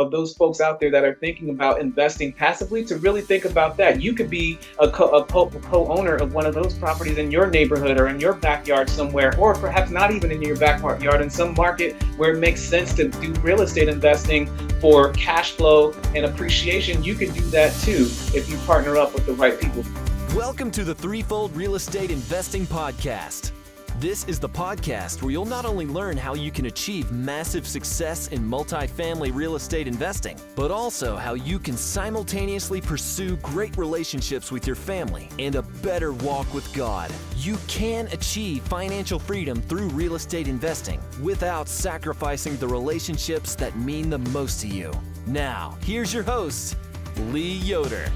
those folks out there that are thinking about investing passively to really think about that. You could be a co-owner of one of those properties in your neighborhood or in your backyard somewhere, or perhaps not even in your backyard, in some market where it makes sense to do real estate investing for cash flow and appreciation. You can do that too if you partner up with the right people. Welcome to the Threefold Real Estate Investing Podcast. This is the podcast where you'll not only learn how you can achieve massive success in multifamily real estate investing, but also how you can simultaneously pursue great relationships with your family and a better walk with God. You can achieve financial freedom through real estate investing without sacrificing the relationships that mean the most to you. Now, here's your host, Lee Yoder.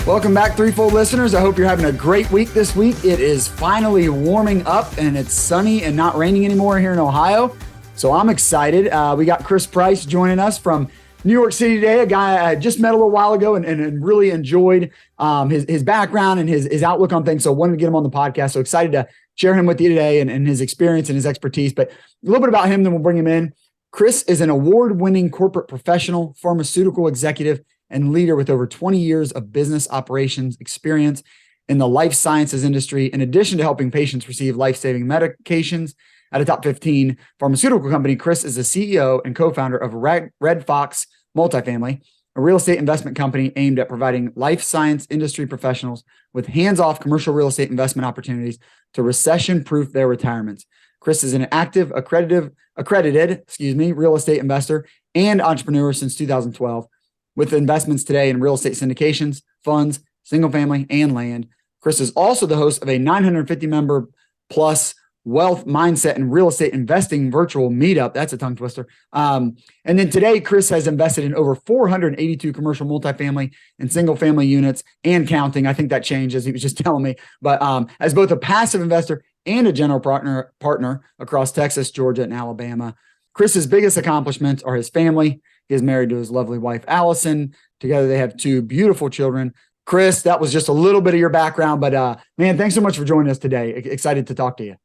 Welcome back, Threefold listeners. I hope you're having a great week this week. It is finally warming up and it's sunny and not raining anymore here in Ohio. So I'm excited. We got Chris Price joining us from New York City today, a guy I just met a little while ago and really enjoyed his background and his outlook on things. So wanted to get him on the podcast. So excited to share him with you today and his experience and his expertise. But a little bit about him, then we'll bring him in. Chris is an award-winning corporate professional, pharmaceutical executive, and leader with over 20 years of business operations experience in the life sciences industry. In addition to helping patients receive life-saving medications at a top 15 pharmaceutical company, Chris is the CEO and co-founder of Red Fox Multifamily, a real estate investment company aimed at providing life science industry professionals with hands-off commercial real estate investment opportunities to recession-proof their retirements. Chris is an active, accredited real estate investor and entrepreneur since 2012. With investments today in real estate syndications, funds, single family, and land. Chris is also the host of a 950 member plus wealth mindset and real estate investing virtual meetup. That's a tongue twister. And then today, Chris has invested in over 482 commercial multifamily and single family units and counting. I think that changed as he was just telling me. But as both a passive investor and a general partner across Texas, Georgia, and Alabama. Chris's biggest accomplishments are his family. He is married to his lovely wife, Allison. Together, they have two beautiful children. Chris, that was just a little bit of your background, but man, thanks so much for joining us today. Excited to talk to you.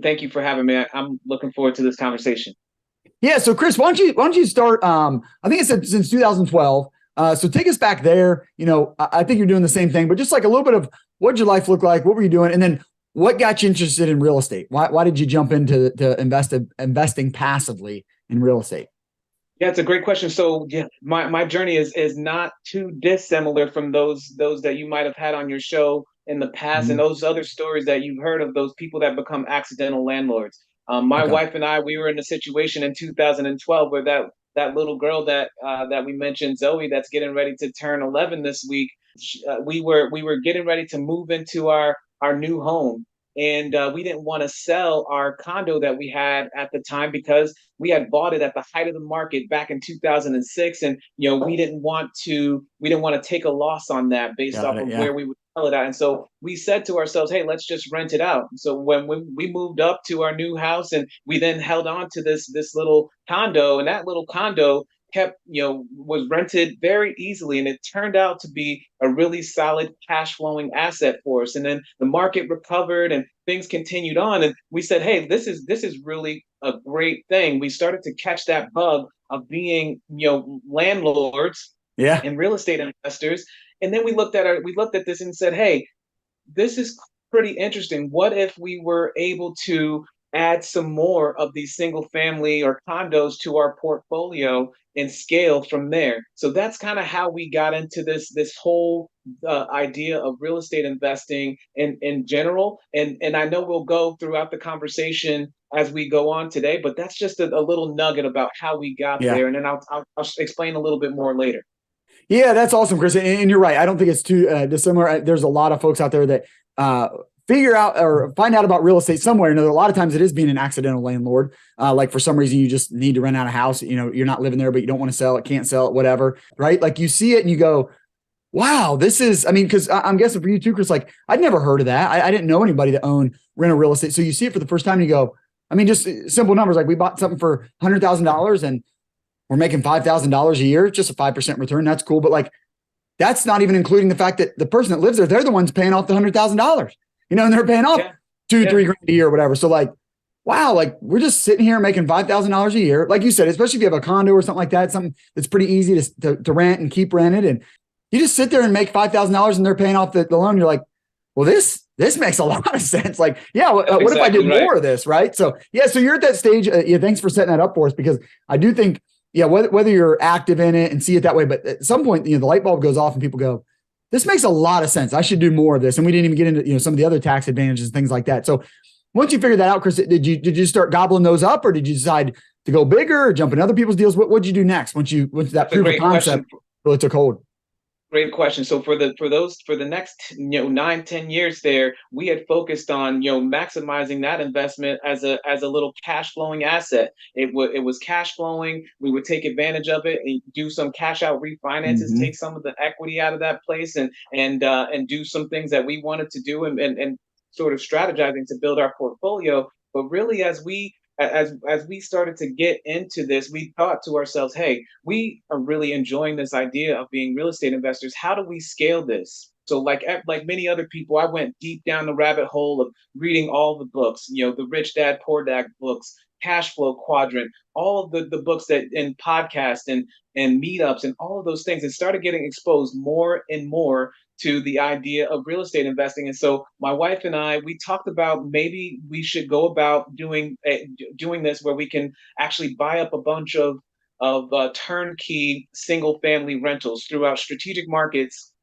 Thank you for having me. I'm looking forward to this conversation. Yeah. So Chris, why don't you start? I think it said since 2012. So take us back there. You know, I think you're doing the same thing, but just like a little bit of what did your life look like? What were you doing? And then what got you interested in real estate? Why did you jump into investing passively in real estate? Yeah, it's a great question. So yeah, my journey is not too dissimilar from those that you might have had on your show in the past, mm-hmm. and those other stories that you've heard of those people that become accidental landlords. My wife and I, we were in a situation in 2012 where that little girl that we mentioned, Zoe, that's getting ready to turn 11 this week. We were getting ready to move into our new home. And we didn't want to sell our condo that we had at the time because we had bought it at the height of the market back in 2006. And, you know, we didn't want to take a loss on that based off of where we would sell it at. And so we said to ourselves, hey, let's just rent it out. So when we moved up to our new house and we then held on to this little condo, and that little condo was rented very easily, and it turned out to be a really solid cash flowing asset for us. And then the market recovered and things continued on, and we said, hey, this is really a great thing. We started to catch that bug of being landlords and real estate investors. And then we looked at this and said, hey, this is pretty interesting. What if we were able to add some more of these single family or condos to our portfolio and scale from there? So that's kind of how we got into this whole idea of real estate investing in general. And I know we'll go throughout the conversation as we go on today, but that's just a little nugget about how we got there. And then I'll explain a little bit more later. Yeah, that's awesome, Chris. And you're right. I don't think it's too dissimilar. There's a lot of folks out there that figure out or find out about real estate somewhere. And a lot of times it is being an accidental landlord. Like for some reason you just need to rent out a house. You know, you're not living there, but you don't want to sell it, can't sell it, whatever. Right? Like you see it and you go, wow, this is, I mean, because I'm guessing for you too, Chris, like I'd never heard of that. I didn't know anybody that owned rental real estate. So you see it for the first time and you go, I mean, just simple numbers. Like we bought something for $100,000 and we're making $5,000 a year, just a 5% return. That's cool. But like, that's not even including the fact that the person that lives there, they're the ones paying off the $100,000, and they're paying off $2-3 grand a year or whatever. So like, wow, like we're just sitting here making $5,000 a year. Like you said, especially if you have a condo or something like that, something that's pretty easy to rent and keep rented. And you just sit there and make $5,000 and they're paying off the loan. You're like, well, this makes a lot of sense. Like, yeah, what if I did more of this? Right. So, yeah, so you're at that stage. Yeah, thanks for setting that up for us, because I do think, yeah, whether you're active in it and see it that way, but at some point, the light bulb goes off and people go, this makes a lot of sense. I should do more of this. And we didn't even get into, some of the other tax advantages and things like that. So once you figured that out, Chris, did you start gobbling those up, or did you decide to go bigger or jump in other people's deals? What did you do next once that proof of concept really took hold? Great question. So for the next 9-10 years there, we had focused on maximizing that investment as a little cash flowing asset. It was cash flowing. We would take advantage of it and do some cash out refinances, take some of the equity out of that place, and do some things that we wanted to do, and sort of strategizing to build our portfolio. But really, as we started to get into this, we thought to ourselves, hey, we are really enjoying this idea of being real estate investors. How do we scale this? So like many other people, I went deep down the rabbit hole of reading all the books, the Rich Dad, Poor Dad books, Cash Flow Quadrant, all of the books that in podcasts and meetups and all of those things, and started getting exposed more and more to the idea of real estate investing. And so my wife and I, we talked about maybe we should go about doing this where we can actually buy up a bunch of turnkey single family rentals throughout strategic markets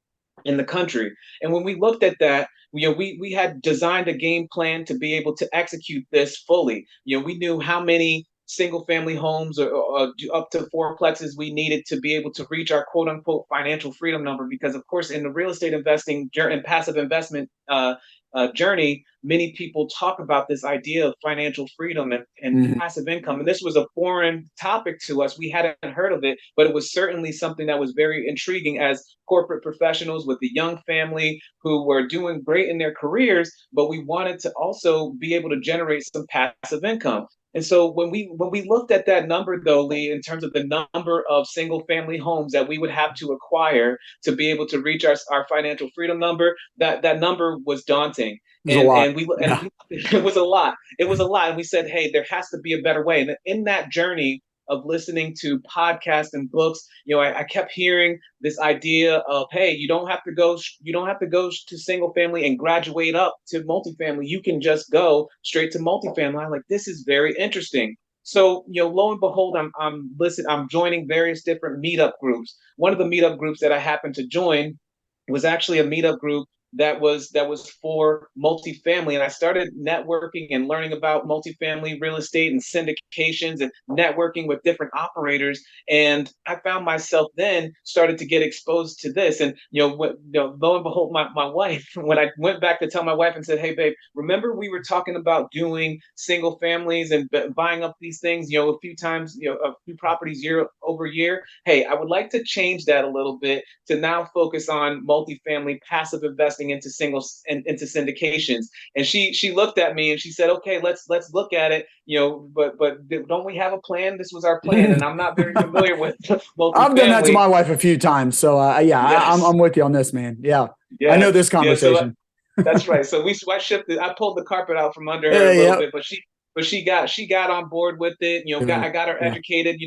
in the country. And when we looked at that, we had designed a game plan to be able to execute this fully. We knew how many single family homes or up to fourplexes we needed to be able to reach our quote unquote financial freedom number. Because of course, in the real estate investing and passive investment journey, many people talk about this idea of financial freedom and passive income. And this was a foreign topic to us. We hadn't heard of it, but it was certainly something that was very intriguing as corporate professionals with a young family who were doing great in their careers, but we wanted to also be able to generate some passive income. And so when we looked at that number, though, Lee, in terms of the number of single family homes that we would have to acquire to be able to reach our financial freedom number, that number was daunting. It was a lot. It was a lot. And we said, hey, there has to be a better way. And in that journey of listening to podcasts and books, I kept hearing this idea of, hey, you don't have to go to single family and graduate up to multifamily. You can just go straight to multifamily. I'm like, this is very interesting. So, lo and behold, I'm joining various different meetup groups. One of the meetup groups that I happened to join was actually a meetup group that was for multifamily. And I started networking and learning about multifamily real estate and syndications and networking with different operators. And I found myself then started to get exposed to this. And, lo and behold, my wife, when I went back to tell my wife and said, hey, babe, remember we were talking about doing single families and buying up these things, a few times, a few properties year over year. Hey, I would like to change that a little bit to now focus on multifamily passive investing into syndications. And she looked at me and she said, okay, let's look at it, but don't we have a plan? This was our plan. And I'm not very familiar with multifamily. I've done that to my wife a few times. So yes. I'm with you on this, man. Yeah. Yes. I know this conversation. So that's right. So I pulled the carpet out from under her a little bit, but she got on board with it. I got her educated,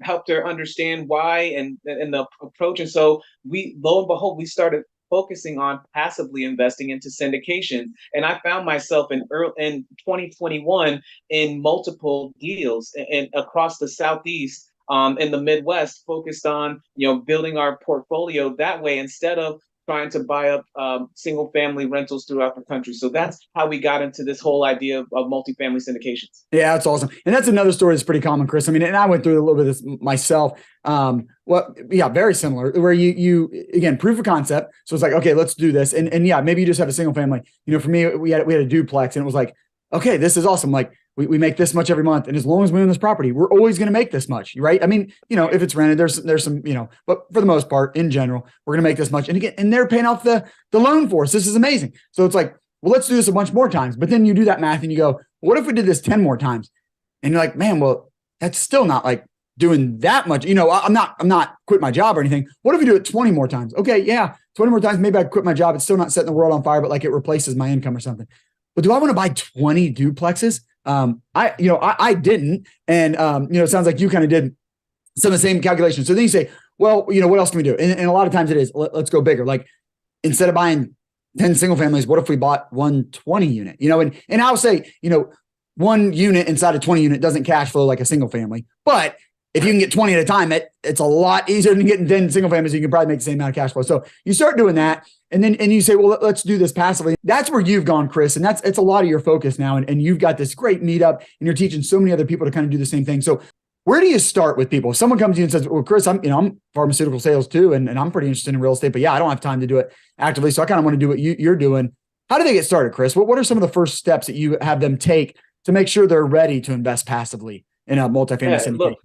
helped her understand why and the approach. And so lo and behold, we started focusing on passively investing into syndications. And I found myself in 2021 in multiple deals and across the Southeast, in the Midwest, focused on, building our portfolio that way instead of trying to buy up single family rentals throughout the country. So that's how we got into this whole idea of multifamily syndications. Yeah, that's awesome. And that's another story that's pretty common, Chris. I mean, and I went through a little bit of this myself. Very similar, where you again, proof of concept. So it's like, okay, let's do this. And yeah, maybe you just have a single family. For me, we had a duplex, and it was like, okay, this is awesome. Like we make this much every month. And as long as we own this property, we're always going to make this much, right? I mean, if it's rented, there's some, but for the most part, in general, we're going to make this much. And again, and they're paying off the loan for us. This is amazing. So it's like, well, let's do this a bunch more times. But then you do that math and you go, what if we did this 10 more times? And you're like, man, well, that's still not like doing that much. I'm not quitting my job or anything. What if we do it 20 more times? Okay. Yeah. 20 more times. Maybe I quit my job. It's still not setting the world on fire, but like it replaces my income or something. But do I want to buy 20 duplexes I didn't. And, it sounds like you kind of did some of the same calculations. So then you say, well, what else can we do? And a lot of times it is, let's go bigger. Like instead of buying 10 single families, what if we bought 120 unit, and I'll say, one unit inside a 20 unit doesn't cash flow like a single family, but if you can get 20 at a time, it's a lot easier than getting 10 single families. You can probably make the same amount of cash flow. So you start doing that. And you say, well, let's do this passively. That's where you've gone, Chris. And it's a lot of your focus now. And you've got this great meetup and you're teaching so many other people to kind of do the same thing. So where do you start with people? If someone comes to you and says, well, Chris, I'm pharmaceutical sales too. And I'm pretty interested in real estate, but yeah, I don't have time to do it actively. So I kind of want to do what you're doing. How do they get started, Chris? What are some of the first steps that you have them take to make sure they're ready to invest passively in a multifamily syndication?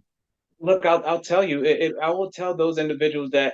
Look, I'll tell you, I will tell those individuals that,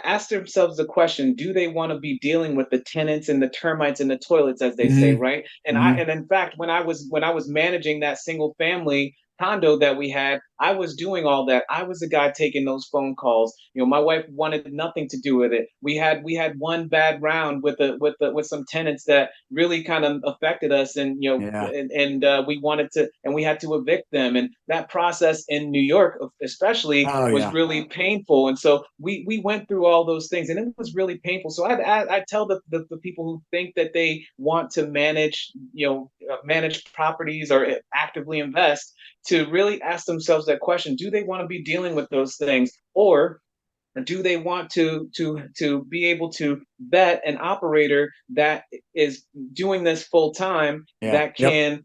ask themselves the question, do they want to be dealing with the tenants and the termites and the toilets, as they say, right? And and in fact, when I was managing that single family condo that we had, I was doing all that. I was the guy taking those phone calls. My wife wanted nothing to do with it. We had one bad round with some tenants that really kind of affected us, and we wanted to, and we had to evict them. And that process in New York, especially, was really painful. And so we went through all those things, and it was really painful. So I tell the people who think that they want to manage properties or actively invest, to really ask themselves that question: do they want to be dealing with those things, or do they want to be able to vet an operator that is doing this full time, that can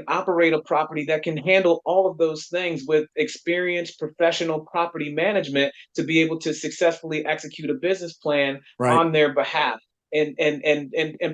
operate a property, that can handle all of those things with experienced professional property management, to be able to successfully execute a business plan on their behalf, and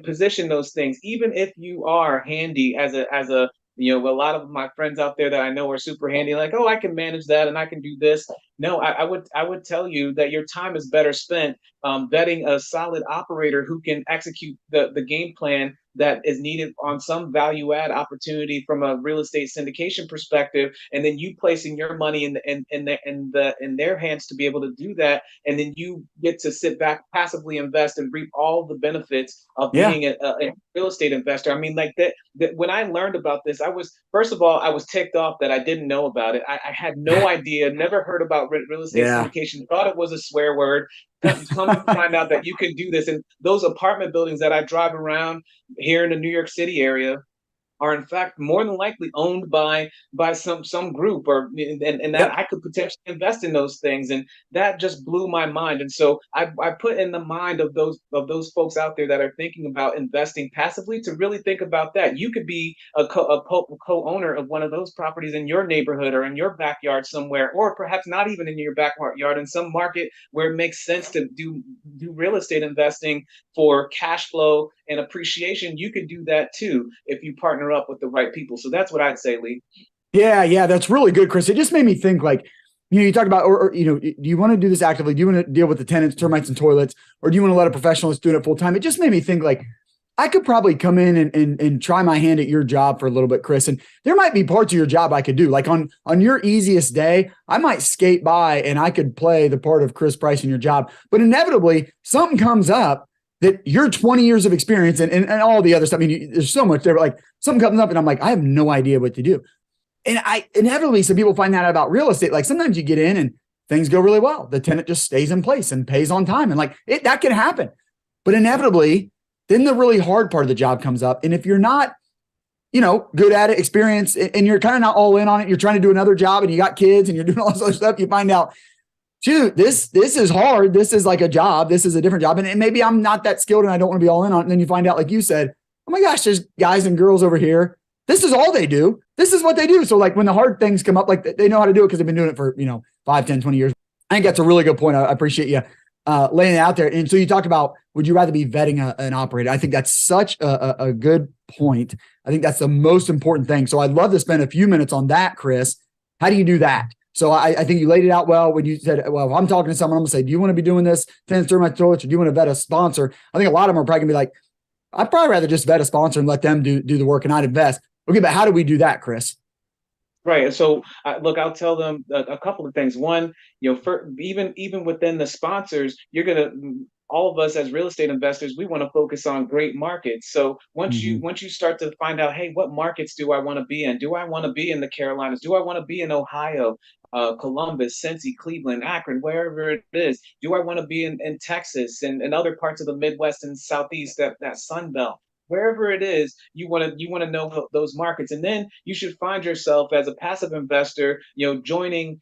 position those things. Even if you are handy as a a lot of my friends out there that I know are super handy, like, oh, I can manage that and I can do this. No, I would tell you that your time is better spent vetting a solid operator who can execute the game plan that is needed on some value add opportunity from a real estate syndication perspective, and then you placing your money in their hands to be able to do that, and then you get to sit back, passively invest, and reap all the benefits of being a real estate investor. I mean, like that when I learned about this, I was ticked off that I didn't know about it. I had no idea, never heard about real estate syndication, thought it was a swear word. Come to find out that you can do this. And those apartment buildings that I drive around here in the New York City area are in fact more than likely owned by some group, and that I could potentially invest in those things. And that just blew my mind. And so I put in the mind of those folks out there that are thinking about investing passively, to really think about that. You could be a co-owner of one of those properties in your neighborhood or in your backyard somewhere, or perhaps not even in your backyard, in some market where it makes sense to do real estate investing for cash flow and appreciation. You could do that too if you partner up with the right people. So that's what I'd say, Lee. Yeah, that's really good, Chris. It just made me think, like, you talk about, or do you want to do this actively? Do you want to deal with the tenants, termites, and toilets, or do you want to let a professional do it full time? It just made me think, like, I could probably come in and try my hand at your job for a little bit, Chris. And there might be parts of your job I could do. Like on your easiest day, I might skate by and I could play the part of Chris Price in your job. But inevitably, something comes up that your 20 years of experience and all the other stuff. I mean, there's so much there, but like something comes up and I'm like, I have no idea what to do. And I inevitably, some people find that out about real estate. Like sometimes you get in and things go really well. The tenant just stays in place and pays on time. And like that can happen. But inevitably, then the really hard part of the job comes up. And if you're not, good at it, experienced, and you're kind of not all in on it, you're trying to do another job and you got kids and you're doing all this other stuff, you find out, shoot, this is hard. This is like a job. This is a different job. And maybe I'm not that skilled and I don't want to be all in on it. And then you find out, like you said, oh my gosh, there's guys and girls over here. This is all they do. This is what they do. So like when the hard things come up, like they know how to do it because they've been doing it for, 5, 10, 20 years. I think that's a really good point. I appreciate you laying it out there. And so you talked about, would you rather be vetting an operator? I think that's such a good point. I think that's the most important thing. So I'd love to spend a few minutes on that, Chris. How do you do that? So I think you laid it out well when you said, well, if I'm talking to someone, I'm going to say, do you want to be doing this 10 through my throats, or do you want to vet a sponsor? I think a lot of them are probably going to be like, I'd probably rather just vet a sponsor and let them do the work and I'd invest. Okay, but how do we do that, Chris? Right. So look, I'll tell them a couple of things. One, even within the sponsors, you're going to all of us as real estate investors, we want to focus on great markets. So Hmm. once you start to find out, hey, what markets do I want to be in? Do I want to be in the Carolinas? Do I want to be in Ohio, Columbus, Cincy, Cleveland, Akron, wherever it is? Do I want to be in Texas and other parts of the Midwest and Southeast, that Sun Belt? Wherever it is, you want to know those markets, and then you should find yourself as a passive investor, joining,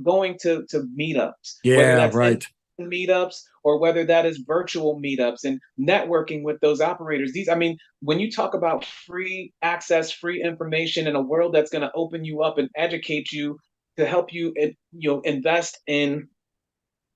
going to meetups, whether Yeah, that's in right. meetups or whether that is virtual meetups, and networking with those operators. I mean, when you talk about free access, free information in a world that's going to open you up and educate you to help you, invest in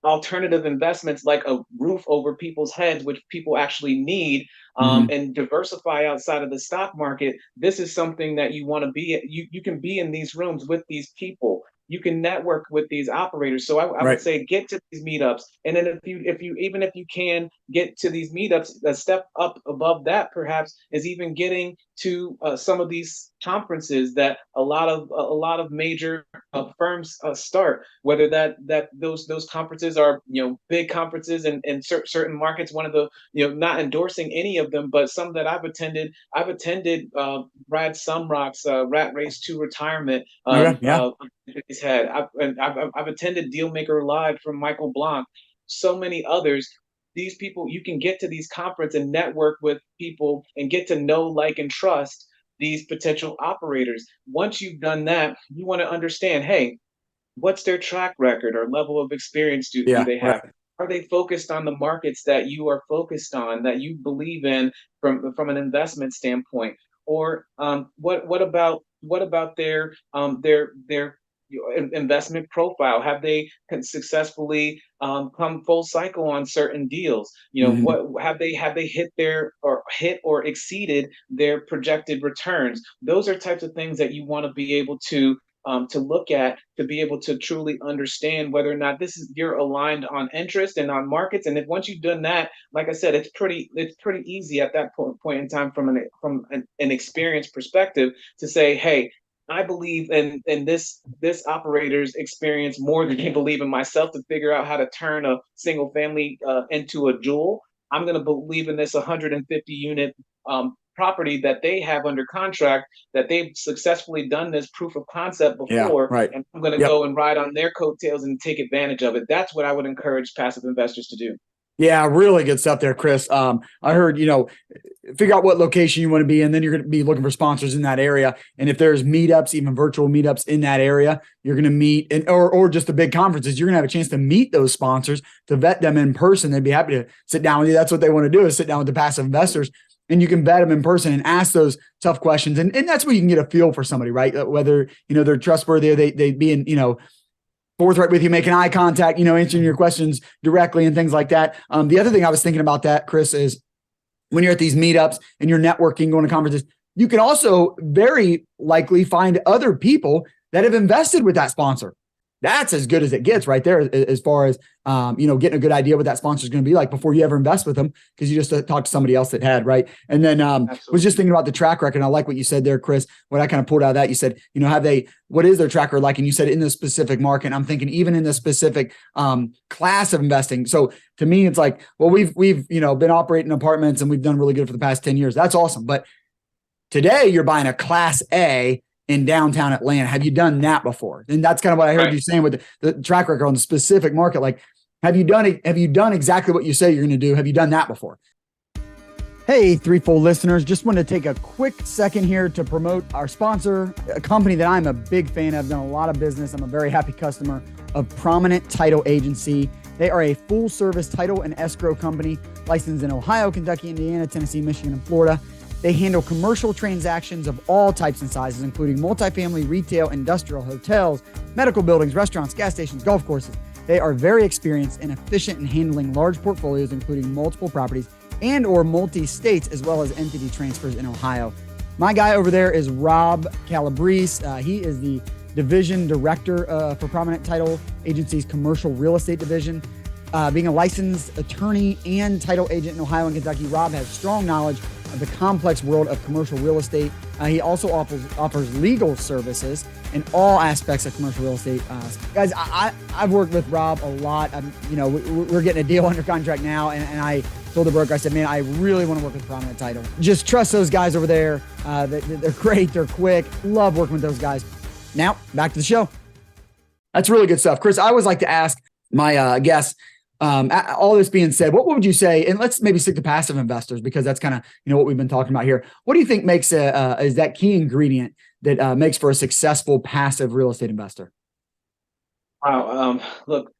alternative investments like a roof over people's heads, which people actually need, Hmm. and diversify outside of the stock market. This is something that you want to be. You can be in these rooms with these people. You can network with these operators. So I would Right. say get to these meetups, and then if you can get to these meetups, a step up above that perhaps is even getting to some of these conferences that a lot of major firms start, whether those conferences are, big conferences in certain markets. One of the, not endorsing any of them, but some that I've attended Brad Sumrock's Rat Race to Retirement. Okay. Yeah. He's had I've attended Dealmaker Live from Michael Blanc, so many others. These people, you can get to these conference and network with people and get to know, like, and trust these potential operators. Once you've done that, you want to understand, hey, what's their track record or level of experience do Yeah. they Right. have? Are they focused on the markets that you are focused on, that you believe in from an investment standpoint? Or what about their investment profile? Have they successfully come full cycle on certain deals? Hmm. What have they hit or exceeded their projected returns? Those are types of things that you want to be able to look at, to be able to truly understand whether or not you're aligned on interest and on markets. And if once you've done that, like I said, it's pretty easy at that point in time from an experience perspective to say, hey, I believe in this operator's experience more than you believe in myself to figure out how to turn a single family into a jewel. I'm going to believe in this 150 unit property that they have under contract, that they've successfully done this proof of concept Yeah. before, Right. and I'm going to Yep. go and ride on their coattails and take advantage of it. That's what I would encourage passive investors to do. Yeah, really good stuff there, Chris. I heard, figure out what location you want to be in, then you're going to be looking for sponsors in that area. And if there's meetups, even virtual meetups in that area, you're going to meet, or just the big conferences, you're going to have a chance to meet those sponsors, to vet them in person. They'd be happy to sit down with you. That's what they want to do, is sit down with the passive investors, and you can vet them in person and ask those tough questions. And that's where you can get a feel for somebody, right? Whether, they're trustworthy, or they be in, forthright with you, making eye contact, answering your questions directly and things like that. The other thing I was thinking about that, Chris, is when you're at these meetups and you're networking, going to conferences, you can also very likely find other people that have invested with that sponsor. That's as good as it gets right there, as far as, getting a good idea what that sponsor is going to be like before you ever invest with them, because you just talked to somebody else that had, right. And then was just Absolutely. thinking about the track record. And I like what you said there, Chris. What I kind of pulled out of that, you said, what is their track record like? And you said in this specific market. And I'm thinking even in this specific class of investing. So to me, it's like, well, we've been operating apartments and we've done really good for the past 10 years. That's awesome. But today you're buying a class A in downtown Atlanta. Have you done that before? And that's kind of what I heard Right. you saying with the track record on the specific market. Like, have you done it? Have you done exactly what you say you're going to do? Have you done that before? Hey, Threefold listeners, just want to take a quick second here to promote our sponsor, a company that I'm a big fan of, done a lot of business. I'm a very happy customer of Prominent Title Agency. They are a full service title and escrow company licensed in Ohio, Kentucky, Indiana, Tennessee, Michigan, and Florida. They handle commercial transactions of all types and sizes, including multifamily, retail, industrial, hotels, medical buildings, restaurants, gas stations, golf courses. They are very experienced and efficient in handling large portfolios, including multiple properties and or multi-states, as well as entity transfers in Ohio. My guy over there is Rob Calabrese. He is the division director for Prominent Title Agency's commercial real estate division. Being a licensed attorney and title agent in Ohio and Kentucky, Rob has strong knowledge of the complex world of commercial real estate. He also offers legal services in all aspects of commercial real estate. Guys, I've worked with Rob a lot. We're getting a deal under contract now, and I told the broker, I said, man, I really want to work with Prominent Title. Just trust those guys over there. They're great. They're quick. Love working with those guys. Now, back to the show. That's really good stuff. Chris, I always like to ask my guests, all this being said, what would you say, and let's maybe stick to passive investors because that's kind of, what we've been talking about here. What do you think makes is that key ingredient that makes for a successful passive real estate investor? Wow. Look,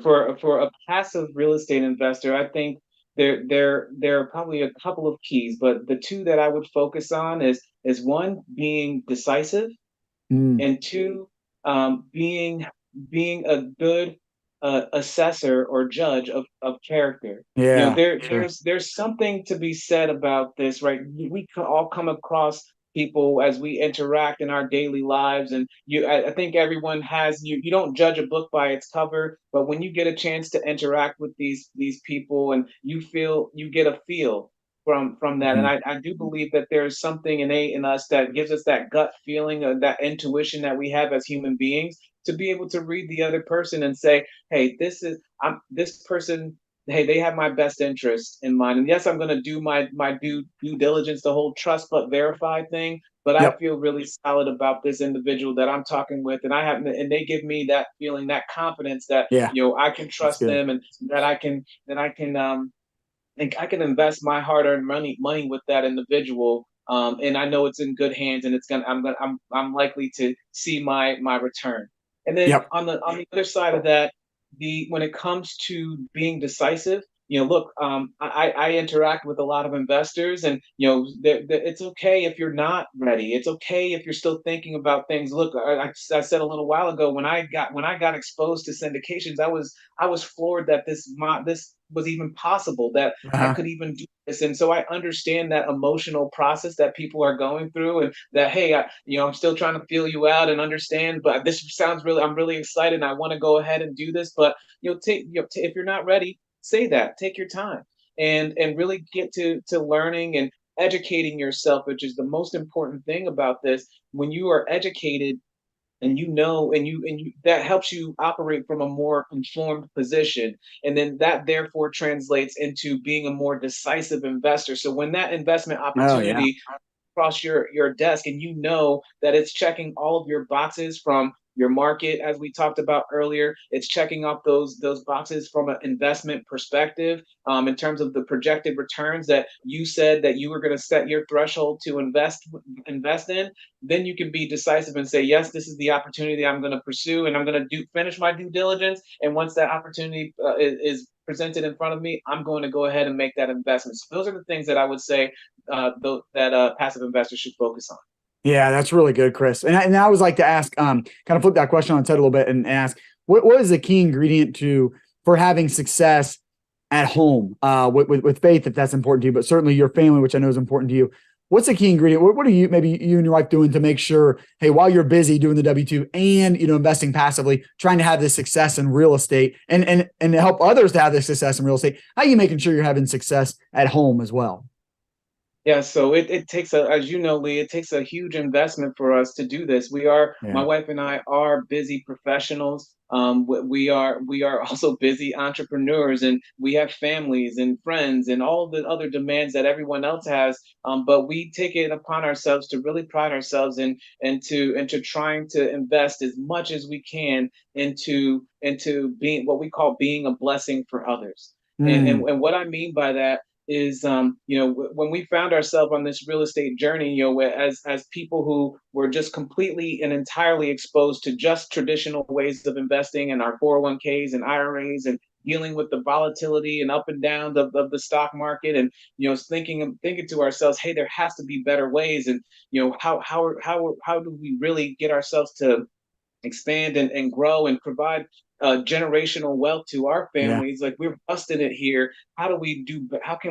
for a passive real estate investor, I think there are probably a couple of keys, but the two that I would focus on is one, being decisive, and two, being a good assessor or judge of character. Yeah, there's something to be said about this, right? We all come across people as we interact in our daily lives, and I think everyone has you don't judge a book by its cover, but when you get a chance to interact with these people and you get a feel from that. And I do believe that there's something innate in us that gives us that gut feeling or that intuition that we have as human beings to be able to read the other person and say, hey, this person, hey, they have my best interest in mind. And yes, I'm going to do my due diligence, the whole trust but verify thing. But I Yep. feel really solid about this individual that I'm talking with, and they give me that feeling, that confidence that Yeah. I can That's trust good. them, and that I can invest my hard-earned money with that individual, and I know it's in good hands, and I'm likely to see my return. And then Yep. on the other side of that, the when it comes to being decisive, look, I interact with a lot of investors, and it's okay if you're not ready. It's okay if you're still thinking about things. Look, I said a little while ago, when I got exposed to syndications, I was floored that this was even possible, that I Uh-huh. could even do this. And so I understand that emotional process that people are going through, and that, hey, I'm still trying to feel you out and understand, but I'm really excited and I want to go ahead and do this. But if you're not ready, say that. Take your time and really get to learning and educating yourself, which is the most important thing about this. When you are educated, and that helps you operate from a more informed position, and then that therefore translates into being a more decisive investor. So when that investment Oh yeah. opportunity across your desk, and that it's checking all of your boxes from your market, as we talked about earlier, it's checking off those boxes from an investment perspective, in terms of the projected returns that you said that you were going to set your threshold to invest in. Then you can be decisive and say, yes, this is the opportunity I'm going to pursue, and I'm going to finish my due diligence. And once that opportunity is presented in front of me, I'm going to go ahead and make that investment. So those are the things that I would say that passive investors should focus on. Yeah, that's really good, Chris. And I always like to ask, kind of flip that question on its head a little bit and ask, what is the key ingredient for having success at home, with faith, if that's important to you, but certainly your family, which I know is important to you. What's the key ingredient? What are you, maybe you and your wife, doing to make sure, hey, while you're busy doing the W-2 and, investing passively, trying to have this success in real estate and help others to have this success in real estate, how are you making sure you're having success at home as well? Yeah, so it takes as you know, Lee, it takes a huge investment for us to do this. My Yeah. wife and I are busy professionals. We are also busy entrepreneurs, and we have families and friends and all the other demands that everyone else has. But we take it upon ourselves to really pride ourselves into trying to invest as much as we can into being what we call being a blessing for others. Mm. And what I mean by that is, when we found ourselves on this real estate journey, as people who were just completely and entirely exposed to just traditional ways of investing in our 401ks and IRAs, and dealing with the volatility and up and down of the stock market, and thinking to ourselves, hey, there has to be better ways. And how do we really get ourselves to expand and grow and provide generational wealth to our Yeah. families? Like, we're busting it here. How can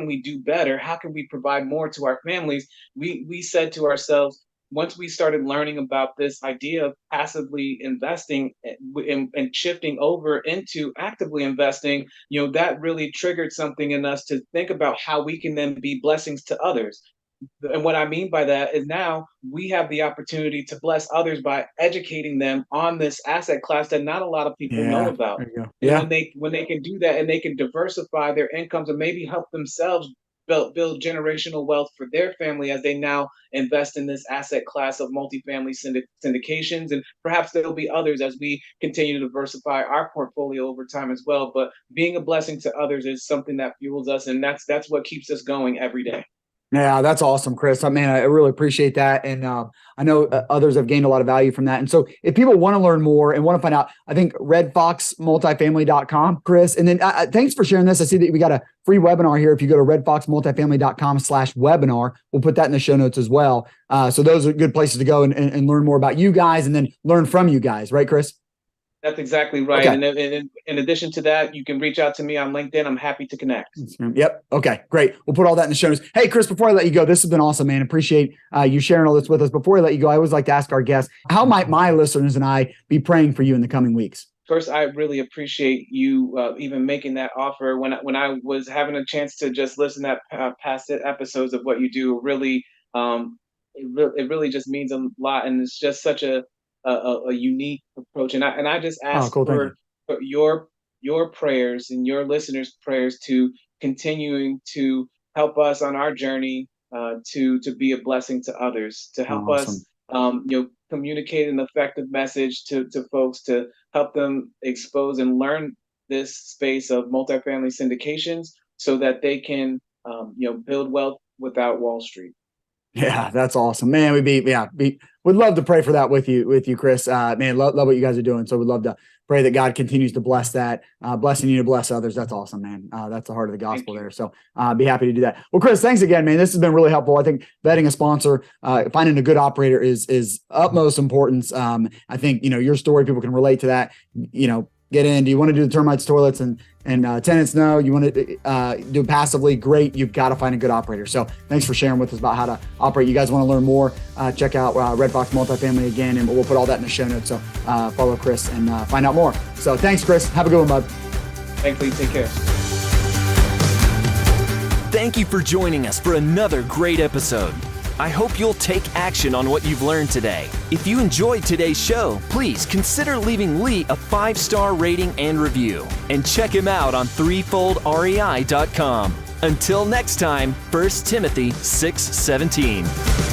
we do better? How can we provide more to our families? We said to ourselves, once we started learning about this idea of passively investing, and shifting over into actively investing, that really triggered something in us to think about how we can then be blessings to others. And what I mean by that is now we have the opportunity to bless others by educating them on this asset class that not a lot of people know Yeah. about. There you go. And Yeah. when they can do that and they can diversify their incomes and maybe help themselves build generational wealth for their family as they now invest in this asset class of multifamily syndications, and perhaps there'll be others as we continue to diversify our portfolio over time as well. But being a blessing to others is something that fuels us, and that's what keeps us going every day. Yeah, that's awesome, Chris. I mean, I really appreciate that. And I know others have gained a lot of value from that. And so if people want to learn more and want to find out, I think redfoxmultifamily.com, Chris. And then thanks for sharing this. I see that we got a free webinar here. If you go to redfoxmultifamily.com/webinar, we'll put that in the show notes as well. So those are good places to go and learn more about you guys and then learn from you guys. Right, Chris? That's exactly right. Okay. And in addition to that, you can reach out to me on LinkedIn. I'm happy to connect. Yep. Okay, great. We'll put all that in the show notes. Hey, Chris, before I let you go, this has been awesome, man. Appreciate you sharing all this with us. Before I let you go, I always like to ask our guests, how might my listeners and I be praying for you in the coming weeks? First, I really appreciate you even making that offer. When I was having a chance to just listen to past episodes of what you do, really, it really just means a lot, and it's just such a unique approach. And I just Oh, ask cool. Thank you. for your prayers and your listeners' prayers to continuing to help us on our journey to be a blessing to others, to help Awesome. us communicate an effective message to folks, to help them expose and learn this space of multifamily syndications so that they can build wealth without Wall Street. Yeah, that's awesome, man. We'd love to pray for that with you, Chris. Man, love what you guys are doing. So we'd love to pray that God continues to bless that, blessing you to bless others. That's awesome, man. That's the heart of the gospel there. So be happy to do that. Well, Chris, thanks again, man. This has been really helpful. I think vetting a sponsor, finding a good operator is utmost importance. I think, your story, people can relate to that, get in. Do you want to do the termites, toilets, and tenants? No. You want to do it passively? Great. You've got to find a good operator. So thanks for sharing with us about how to operate. You guys want to learn more? Check out Red Fox Multifamily again, and we'll put all that in the show notes. So follow Chris and find out more. So thanks, Chris. Have a good one, bud. Thanks, Lee. Take care. Thank you for joining us for another great episode. I hope you'll take action on what you've learned today. If you enjoyed today's show, please consider leaving Lee a 5-star rating and review. And check him out on THREEFOLDREI.com. Until next time, 1 Timothy 6:17.